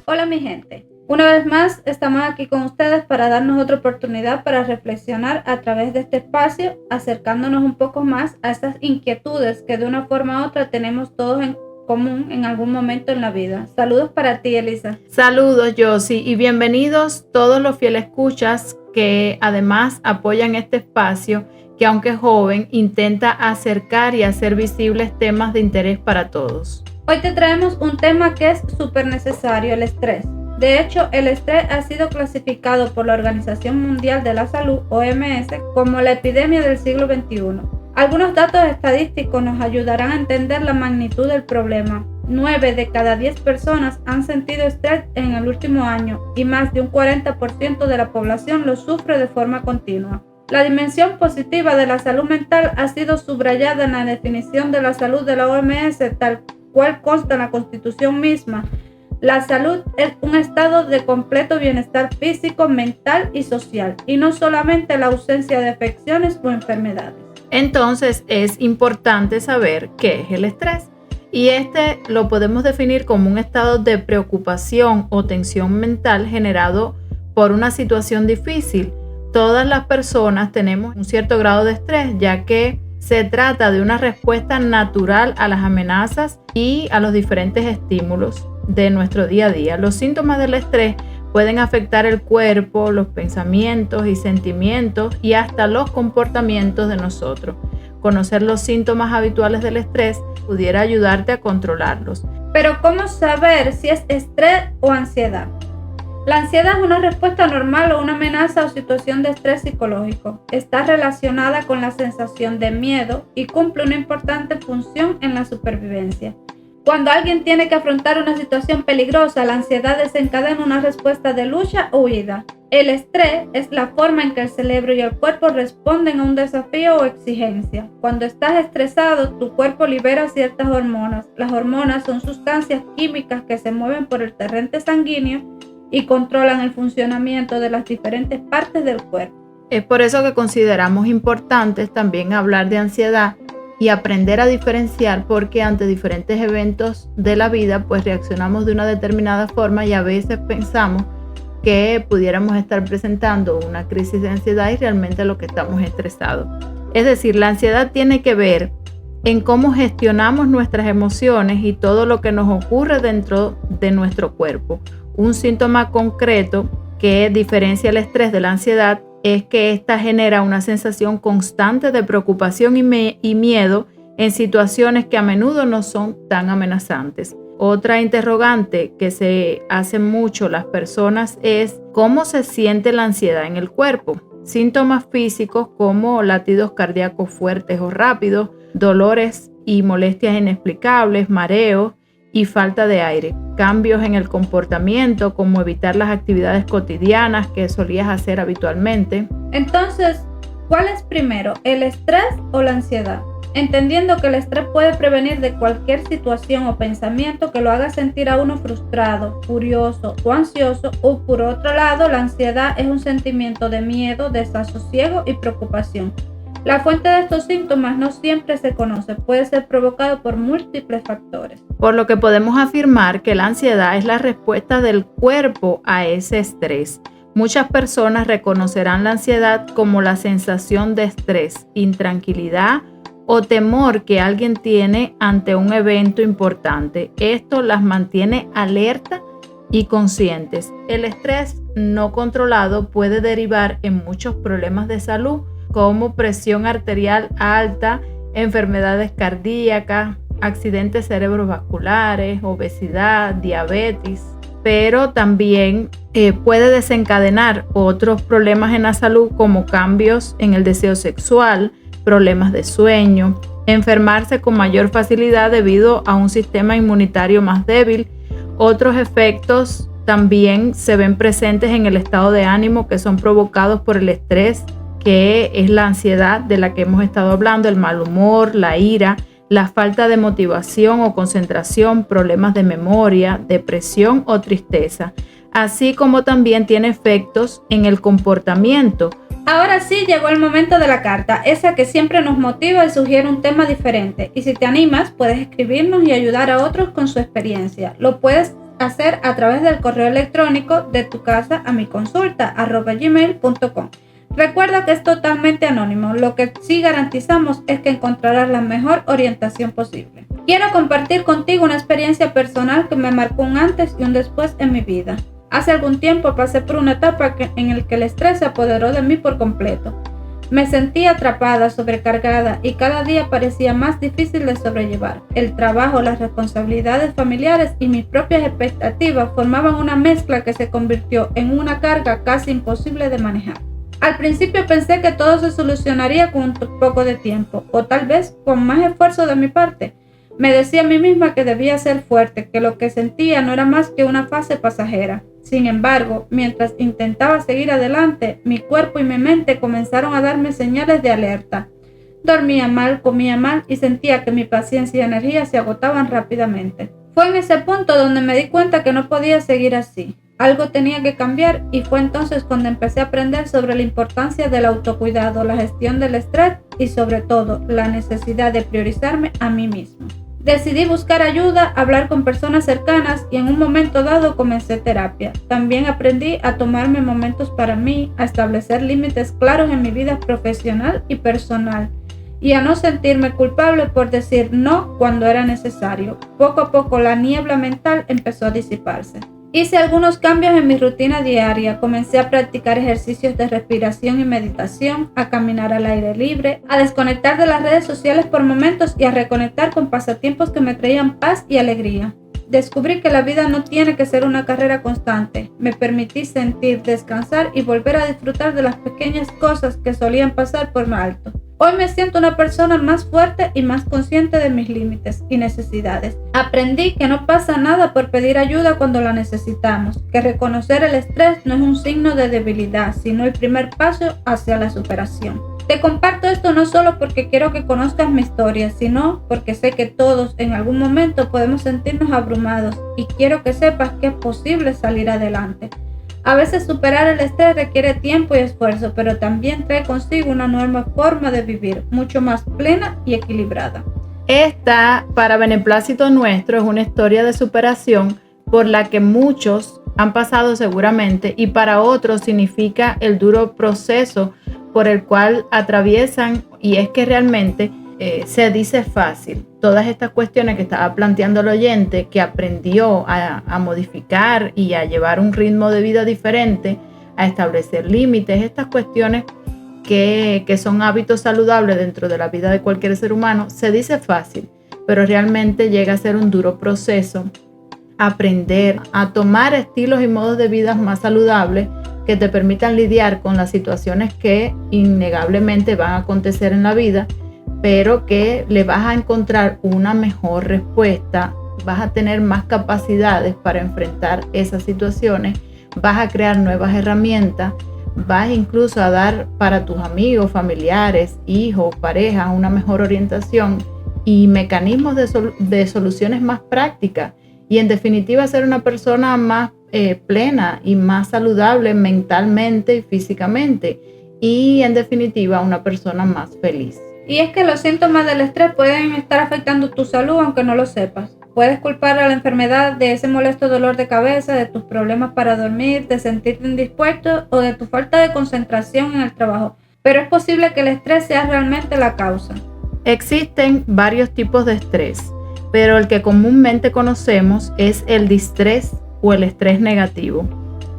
Hola mi gente, una vez más estamos aquí con ustedes para darnos otra oportunidad para reflexionar a través de este espacio, acercándonos un poco más a estas inquietudes que de una forma u otra tenemos todos en común en algún momento en la vida. Saludos para ti, Elisa. Saludos, Josie, y bienvenidos todos los fieles escuchas que además apoyan este espacio que, aunque joven, intenta acercar y hacer visibles temas de interés para todos. Hoy te traemos un tema que es súper necesario, el estrés. De hecho, el estrés ha sido clasificado por la Organización Mundial de la Salud, OMS, como la epidemia del siglo XXI. Algunos datos estadísticos nos ayudarán a entender la magnitud del problema. 9 de cada 10 personas han sentido estrés en el último año y más de un 40% de la población lo sufre de forma continua. La dimensión positiva de la salud mental ha sido subrayada en la definición de la salud de la OMS, tal cual consta en la Constitución misma. La salud es un estado de completo bienestar físico, mental y social, y no solamente la ausencia de afecciones o enfermedades. Entonces es importante saber qué es el estrés, y este lo podemos definir como un estado de preocupación o tensión mental generado por una situación difícil. Todas las personas tenemos un cierto grado de estrés, ya que se trata de una respuesta natural a las amenazas y a los diferentes estímulos de nuestro día a día. Los síntomas del estrés pueden afectar el cuerpo, los pensamientos y sentimientos y hasta los comportamientos de nosotros. Conocer los síntomas habituales del estrés pudiera ayudarte a controlarlos. Pero ¿cómo saber si es estrés o ansiedad? La ansiedad es una respuesta normal a una amenaza o situación de estrés psicológico. Está relacionada con la sensación de miedo y cumple una importante función en la supervivencia. Cuando alguien tiene que afrontar una situación peligrosa, la ansiedad desencadena una respuesta de lucha o huida. El estrés es la forma en que el cerebro y el cuerpo responden a un desafío o exigencia. Cuando estás estresado, tu cuerpo libera ciertas hormonas. Las hormonas son sustancias químicas que se mueven por el torrente sanguíneo y controlan el funcionamiento de las diferentes partes del cuerpo. Es por eso que consideramos importantes también hablar de ansiedad y aprender a diferenciar, porque ante diferentes eventos de la vida pues reaccionamos de una determinada forma y a veces pensamos que pudiéramos estar presentando una crisis de ansiedad y realmente lo que estamos es estresados. Es decir, la ansiedad tiene que ver en cómo gestionamos nuestras emociones y todo lo que nos ocurre dentro de nuestro cuerpo. Un síntoma concreto que diferencia el estrés de la ansiedad es que esta genera una sensación constante de preocupación y miedo en situaciones que a menudo no son tan amenazantes. Otra interrogante que se hacen mucho las personas es cómo se siente la ansiedad en el cuerpo. Síntomas físicos como latidos cardíacos fuertes o rápidos, dolores y molestias inexplicables, mareos y falta de aire. Cambios en el comportamiento, como evitar las actividades cotidianas que solías hacer habitualmente. Entonces, ¿cuál es primero, el estrés o la ansiedad? Entendiendo que el estrés puede prevenir de cualquier situación o pensamiento que lo haga sentir a uno frustrado, furioso o ansioso, o por otro lado, la ansiedad es un sentimiento de miedo, desasosiego y preocupación. La fuente de estos síntomas no siempre se conoce, puede ser provocado por múltiples factores. Por lo que podemos afirmar que la ansiedad es la respuesta del cuerpo a ese estrés. Muchas personas reconocerán la ansiedad como la sensación de estrés, intranquilidad o temor que alguien tiene ante un evento importante. Esto las mantiene alerta y conscientes. El estrés no controlado puede derivar en muchos problemas de salud, como presión arterial alta, enfermedades cardíacas, accidentes cerebrovasculares, obesidad, diabetes, pero también puede desencadenar otros problemas en la salud como cambios en el deseo sexual, problemas de sueño, enfermarse con mayor facilidad debido a un sistema inmunitario más débil. Otros efectos también se ven presentes en el estado de ánimo que son provocados por el estrés, que es la ansiedad de la que hemos estado hablando, el mal humor, la ira, la falta de motivación o concentración, problemas de memoria, depresión o tristeza. así como también tiene efectos en el comportamiento. Ahora sí llegó el momento de la carta, esa que siempre nos motiva y sugiere un tema diferente. Y si te animas, puedes escribirnos y ayudar a otros con su experiencia. Lo puedes hacer a través del correo electrónico de tu casa a mi consulta @gmail.com. Recuerda que es totalmente anónimo, lo que sí garantizamos es que encontrarás la mejor orientación posible. Quiero compartir contigo una experiencia personal que me marcó un antes y un después en mi vida. Hace algún tiempo pasé por una etapa en la que el estrés se apoderó de mí por completo. Me sentía atrapada, sobrecargada y cada día parecía más difícil de sobrellevar. El trabajo, las responsabilidades familiares y mis propias expectativas formaban una mezcla que se convirtió en una carga casi imposible de manejar. Al principio pensé que todo se solucionaría con un poco de tiempo, o tal vez con más esfuerzo de mi parte. Me decía a mí misma que debía ser fuerte, que lo que sentía no era más que una fase pasajera. Sin embargo, mientras intentaba seguir adelante, mi cuerpo y mi mente comenzaron a darme señales de alerta. Dormía mal, comía mal y sentía que mi paciencia y energía se agotaban rápidamente. Fue en ese punto donde me di cuenta que no podía seguir así. Algo tenía que cambiar y fue entonces cuando empecé a aprender sobre la importancia del autocuidado, la gestión del estrés y sobre todo la necesidad de priorizarme a mí mismo. Decidí buscar ayuda, hablar con personas cercanas y en un momento dado comencé terapia. También aprendí a tomarme momentos para mí, a establecer límites claros en mi vida profesional y personal y a no sentirme culpable por decir no cuando era necesario. Poco a poco la niebla mental empezó a disiparse. Hice algunos cambios en mi rutina diaria, comencé a practicar ejercicios de respiración y meditación, a caminar al aire libre, a desconectar de las redes sociales por momentos y a reconectar con pasatiempos que me traían paz y alegría. Descubrí que la vida no tiene que ser una carrera constante. Me permití sentir, descansar y volver a disfrutar de las pequeñas cosas que solían pasar por alto. Hoy me siento una persona más fuerte y más consciente de mis límites y necesidades. Aprendí que no pasa nada por pedir ayuda cuando la necesitamos, que reconocer el estrés no es un signo de debilidad, sino el primer paso hacia la superación. Te comparto esto no solo porque quiero que conozcas mi historia, sino porque sé que todos en algún momento podemos sentirnos abrumados y quiero que sepas que es posible salir adelante. A veces superar el estrés requiere tiempo y esfuerzo, pero también trae consigo una nueva forma de vivir, mucho más plena y equilibrada. Esta, para beneplácito nuestro, es una historia de superación por la que muchos han pasado seguramente y para otros significa el duro proceso por el cual atraviesan, y es que realmente se dice fácil. Todas estas cuestiones que estaba planteando el oyente, que aprendió a modificar y a llevar un ritmo de vida diferente, a establecer límites, estas cuestiones que son hábitos saludables dentro de la vida de cualquier ser humano, se dice fácil, pero realmente llega a ser un duro proceso aprender a tomar estilos y modos de vida más saludables que te permitan lidiar con las situaciones que innegablemente van a acontecer en la vida, pero que le vas a encontrar una mejor respuesta, vas a tener más capacidades para enfrentar esas situaciones, vas a crear nuevas herramientas, vas incluso a dar para tus amigos, familiares, hijos, parejas una mejor orientación y mecanismos de soluciones más prácticas y en definitiva ser una persona más plena y más saludable mentalmente y físicamente y en definitiva una persona más feliz. Y es que los síntomas del estrés pueden estar afectando tu salud aunque no lo sepas. Puedes culpar a la enfermedad de ese molesto dolor de cabeza, de tus problemas para dormir, de sentirte indispuesto o de tu falta de concentración en el trabajo. Pero es posible que el estrés sea realmente la causa. Existen varios tipos de estrés, pero el que comúnmente conocemos es el distrés o el estrés negativo.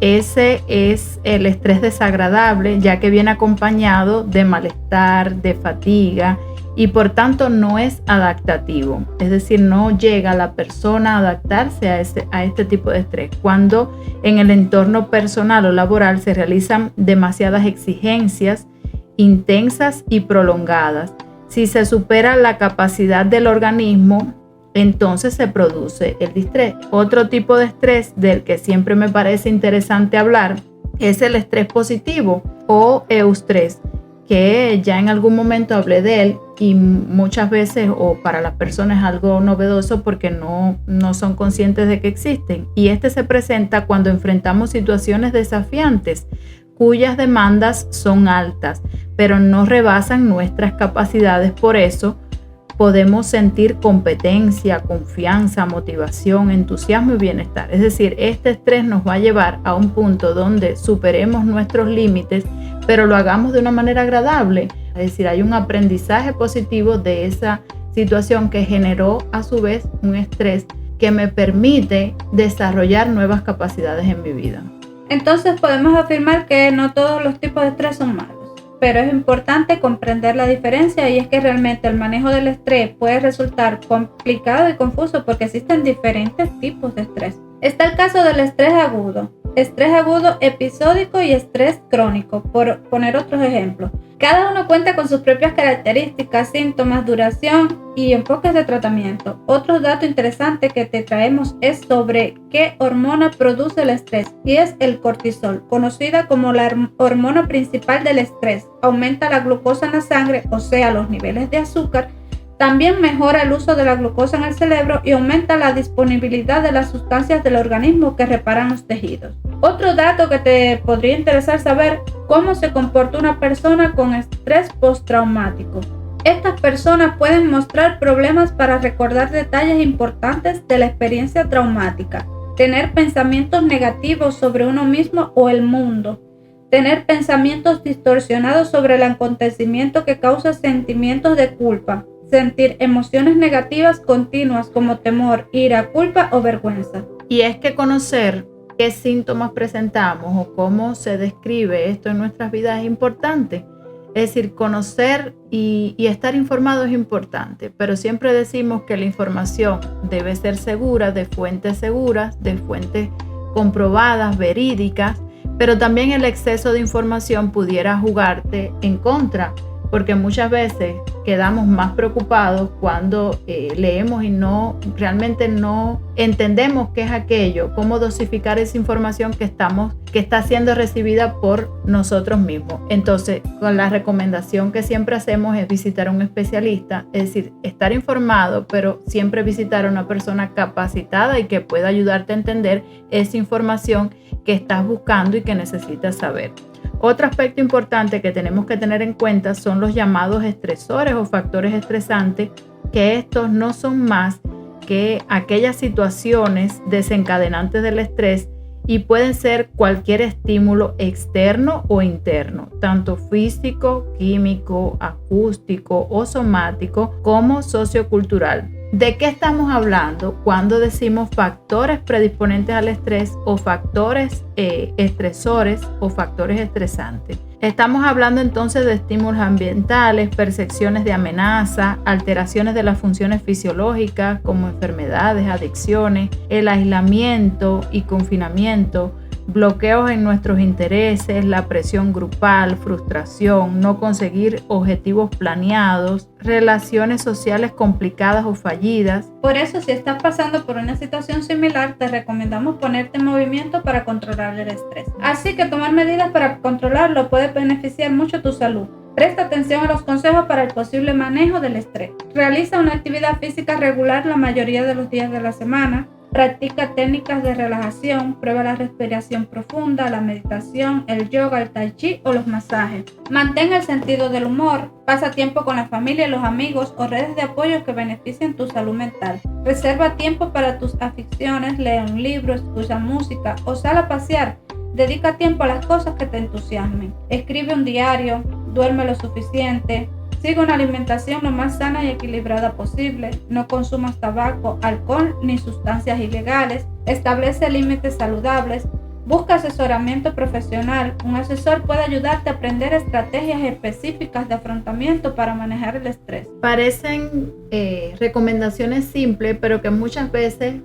Ese es el estrés desagradable, ya que viene acompañado de malestar, de fatiga y por tanto no es adaptativo. Es decir, no llega la persona a adaptarse a este tipo de estrés. Cuando en el entorno personal o laboral se realizan demasiadas exigencias intensas y prolongadas. Si se supera la capacidad del organismo, entonces se produce el distrés. Otro tipo de estrés del que siempre me parece interesante hablar es el estrés positivo o eustrés. que ya en algún momento hablé de él y muchas veces o para las personas es algo novedoso porque no son conscientes de que existen. Y este se presenta cuando enfrentamos situaciones desafiantes cuyas demandas son altas, pero no rebasan nuestras capacidades. Por eso podemos sentir competencia, confianza, motivación, entusiasmo y bienestar. Es decir, este estrés nos va a llevar a un punto donde superemos nuestros límites, pero lo hagamos de una manera agradable. Es decir, hay un aprendizaje positivo de esa situación que generó a su vez un estrés que me permite desarrollar nuevas capacidades en mi vida. Entonces podemos afirmar que no todos los tipos de estrés son malos, pero es importante comprender la diferencia, y es que realmente el manejo del estrés puede resultar complicado y confuso porque existen diferentes tipos de estrés. Está el caso del estrés agudo episódico y estrés crónico, por poner otros ejemplos. Cada uno cuenta con sus propias características, síntomas, duración y enfoques de tratamiento. Otro dato interesante que te traemos es sobre qué hormona produce el estrés, y es el cortisol, conocida como la hormona principal del estrés. Aumenta la glucosa en la sangre, o sea, los niveles de azúcar. También mejora el uso de la glucosa en el cerebro y aumenta la disponibilidad de las sustancias del organismo que reparan los tejidos. Otro dato que te podría interesar saber: cómo se comporta una persona con estrés postraumático. Estas personas pueden mostrar problemas para recordar detalles importantes de la experiencia traumática, tener pensamientos negativos sobre uno mismo o el mundo, tener pensamientos distorsionados sobre el acontecimiento que causa sentimientos de culpa, sentir emociones negativas continuas como temor, ira, culpa o vergüenza. Y es que conocer qué síntomas presentamos o cómo se describe esto en nuestras vidas es importante. Es decir, conocer y estar informado es importante, pero siempre decimos que la información debe ser segura, de fuentes seguras, de fuentes comprobadas, verídicas, pero también el exceso de información pudiera jugarte en contra, porque muchas veces quedamos más preocupados cuando leemos y realmente no entendemos qué es aquello, cómo dosificar esa información que está siendo recibida por nosotros mismos. Entonces, con la recomendación que siempre hacemos es visitar a un especialista, es decir, estar informado, pero siempre visitar a una persona capacitada y que pueda ayudarte a entender esa información que estás buscando y que necesitas saber. Otro aspecto importante que tenemos que tener en cuenta son los llamados estresores o factores estresantes, que estos no son más que aquellas situaciones desencadenantes del estrés y pueden ser cualquier estímulo externo o interno, tanto físico, químico, acústico o somático como sociocultural. ¿De qué estamos hablando cuando decimos factores predisponentes al estrés o factores estresores o factores estresantes? Estamos hablando entonces de estímulos ambientales, percepciones de amenaza, alteraciones de las funciones fisiológicas como enfermedades, adicciones, el aislamiento y confinamiento, bloqueos en nuestros intereses, la presión grupal, frustración, no conseguir objetivos planeados, relaciones sociales complicadas o fallidas. Por eso, si estás pasando por una situación similar, te recomendamos ponerte en movimiento para controlar el estrés. Así que tomar medidas para controlarlo puede beneficiar mucho tu salud. Presta atención a los consejos para el posible manejo del estrés. Realiza una actividad física regular la mayoría de los días de la semana. Practica técnicas de relajación, prueba la respiración profunda, la meditación, el yoga, el tai chi o los masajes. Mantén el sentido del humor, pasa tiempo con la familia, los amigos o redes de apoyo que beneficien tu salud mental. Reserva tiempo para tus aficiones, lee un libro, escucha música o sal a pasear. Dedica tiempo a las cosas que te entusiasmen. Escribe un diario, duerme lo suficiente. Sigue una alimentación lo más sana y equilibrada posible. No consumas tabaco, alcohol ni sustancias ilegales. Establece límites saludables. Busca asesoramiento profesional. Un asesor puede ayudarte a aprender estrategias específicas de afrontamiento para manejar el estrés. Parecen recomendaciones simples, pero que muchas veces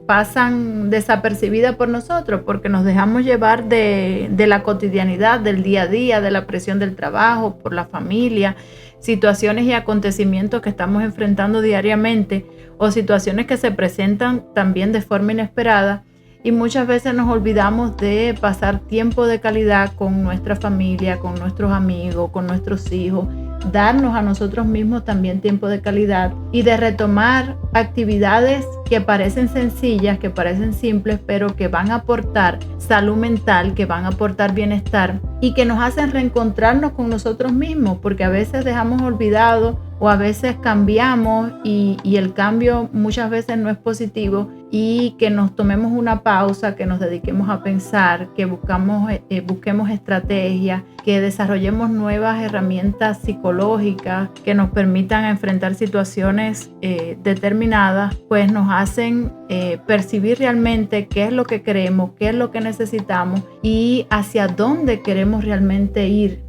pasan desapercibidas por nosotros porque nos dejamos llevar de la cotidianidad, del día a día, de la presión del trabajo, por la familia, situaciones y acontecimientos que estamos enfrentando diariamente o situaciones que se presentan también de forma inesperada y muchas veces nos olvidamos de pasar tiempo de calidad con nuestra familia, con nuestros amigos, con nuestros hijos, darnos a nosotros mismos también tiempo de calidad y de retomar actividades que parecen sencillas, que parecen simples, pero que van a aportar salud mental, que van a aportar bienestar y que nos hacen reencontrarnos con nosotros mismos, porque a veces dejamos olvidado o a veces cambiamos y el cambio muchas veces no es positivo, y que nos tomemos una pausa, que nos dediquemos a pensar, que busquemos estrategias, que desarrollemos nuevas herramientas psicológicas que nos permitan enfrentar situaciones determinadas, pues nos hacen percibir realmente qué es lo que queremos, qué es lo que necesitamos y hacia dónde queremos realmente ir,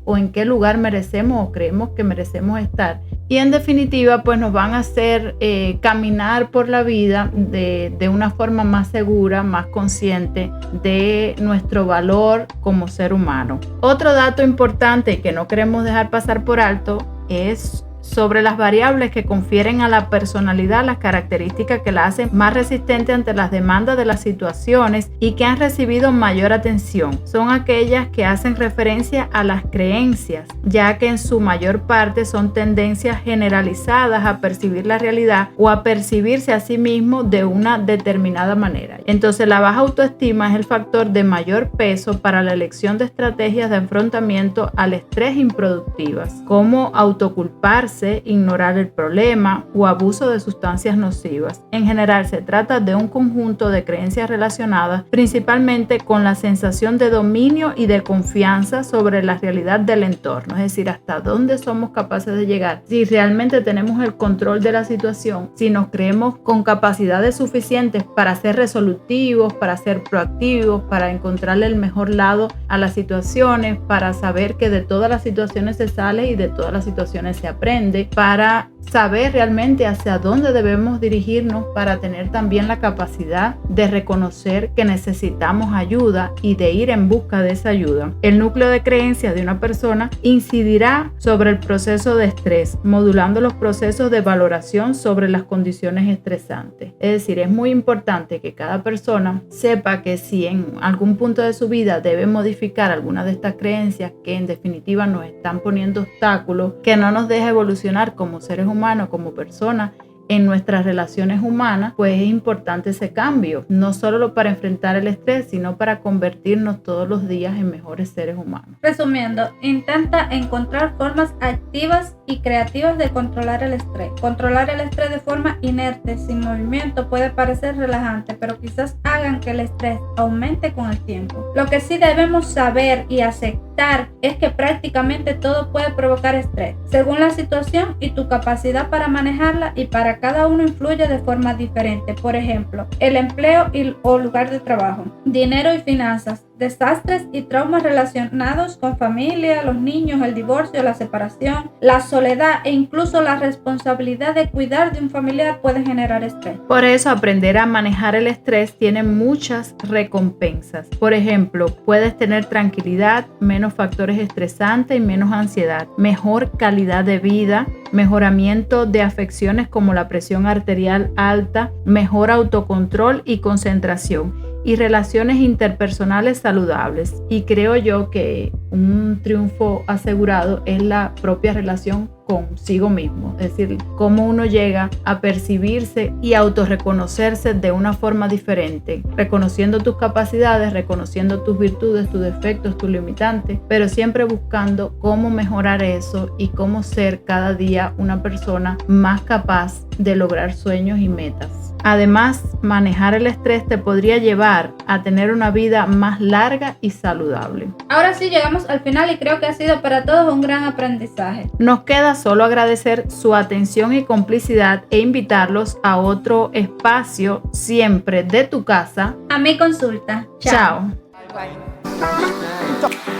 o en qué lugar merecemos o creemos que merecemos estar. Y en definitiva, pues nos van a hacer caminar por la vida de una forma más segura, más consciente de nuestro valor como ser humano. Otro dato importante que no queremos dejar pasar por alto es sobre las variables que confieren a la personalidad las características que la hacen más resistente ante las demandas de las situaciones y que han recibido mayor atención. Son aquellas que hacen referencia a las creencias, ya que en su mayor parte son tendencias generalizadas a percibir la realidad o a percibirse a sí mismo de una determinada manera. Entonces, la baja autoestima es el factor de mayor peso para la elección de estrategias de afrontamiento al estrés improductivas, como autoculparse, ignorar el problema o abuso de sustancias nocivas. En general, se trata de un conjunto de creencias relacionadas principalmente con la sensación de dominio y de confianza sobre la realidad del entorno, es decir, hasta dónde somos capaces de llegar, si realmente tenemos el control de la situación, si nos creemos con capacidades suficientes para ser resolutivos, para ser proactivos, para encontrarle el mejor lado a las situaciones, para saber que de todas las situaciones se sale y de todas las situaciones se aprende, para saber realmente hacia dónde debemos dirigirnos, para tener también la capacidad de reconocer que necesitamos ayuda y de ir en busca de esa ayuda. El núcleo de creencias de una persona incidirá sobre el proceso de estrés, modulando los procesos de valoración sobre las condiciones estresantes. Es decir, es muy importante que cada persona sepa que si en algún punto de su vida debe modificar alguna de estas creencias que en definitiva nos están poniendo obstáculos, que no nos deja evolucionar como seres humanos, como personas, en nuestras relaciones humanas, pues es importante ese cambio, no solo para enfrentar el estrés, sino para convertirnos todos los días en mejores seres humanos. Resumiendo, intenta encontrar formas activas y creativas de controlar el estrés. Controlar el estrés de forma inerte, sin movimiento, puede parecer relajante, pero quizás hagan que el estrés aumente con el tiempo. Lo que sí debemos saber y aceptar es que prácticamente todo puede provocar estrés, según la situación y tu capacidad para manejarla, y para cada uno influye de forma diferente. Por ejemplo, el empleo o lugar de trabajo, dinero y finanzas, desastres y traumas relacionados con familia, los niños, el divorcio, la separación, la soledad e incluso la responsabilidad de cuidar de un familiar puede generar estrés. Por eso, aprender a manejar el estrés tiene muchas recompensas. Por ejemplo, puedes tener tranquilidad, menos factores estresantes y menos ansiedad, mejor calidad de vida, mejoramiento de afecciones como la presión arterial alta, mejor autocontrol y concentración, y relaciones interpersonales saludables. Y creo yo que un triunfo asegurado es la propia relación consigo mismo, es decir, cómo uno llega a percibirse y autorreconocerse de una forma diferente, reconociendo tus capacidades, reconociendo tus virtudes, tus defectos, tus limitantes, pero siempre buscando cómo mejorar eso y cómo ser cada día una persona más capaz de lograr sueños y metas. Además, manejar el estrés te podría llevar a tener una vida más larga y saludable. Ahora sí, llegamos al final y creo que ha sido para todos un gran aprendizaje. Nos queda solo agradecer su atención y complicidad e invitarlos a otro espacio siempre de tu casa. A mi consulta. Chao. Bye.